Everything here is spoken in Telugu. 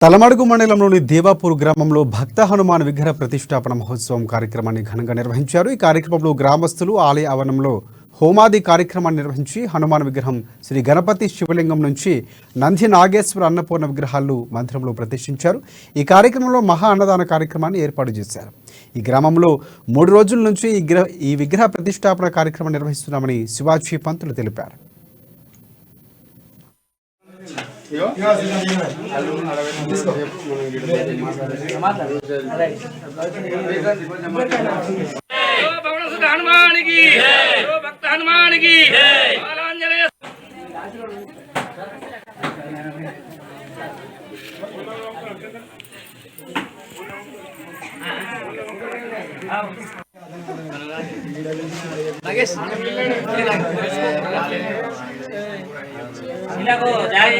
తలమడుగు మండలంలోని దేవాపూర్ గ్రామంలో భక్త హనుమాన్ విగ్రహ ప్రతిష్టాపన మహోత్సవం కార్యక్రమాన్ని ఘనంగా నిర్వహించారు. ఈ కార్యక్రమంలో గ్రామస్తులు ఆలయ ఆవరణంలో హోమాది కార్యక్రమాన్ని నిర్వహించి హనుమాన్ విగ్రహం శ్రీ గణపతి శివలింగం నుంచి నంది నాగేశ్వర అన్నపూర్ణ విగ్రహాలు మందిరంలో ప్రతిష్ఠించారు. ఈ కార్యక్రమంలో మహా అన్నదాన కార్యక్రమాన్ని ఏర్పాటు చేశారు. ఈ గ్రామంలో 3 రోజుల నుంచి ఈ విగ్రహ ప్రతిష్టాపన కార్యక్రమం నిర్వహిస్తున్నామని శివాజీ పంతులు తెలిపారు. इलाको जाए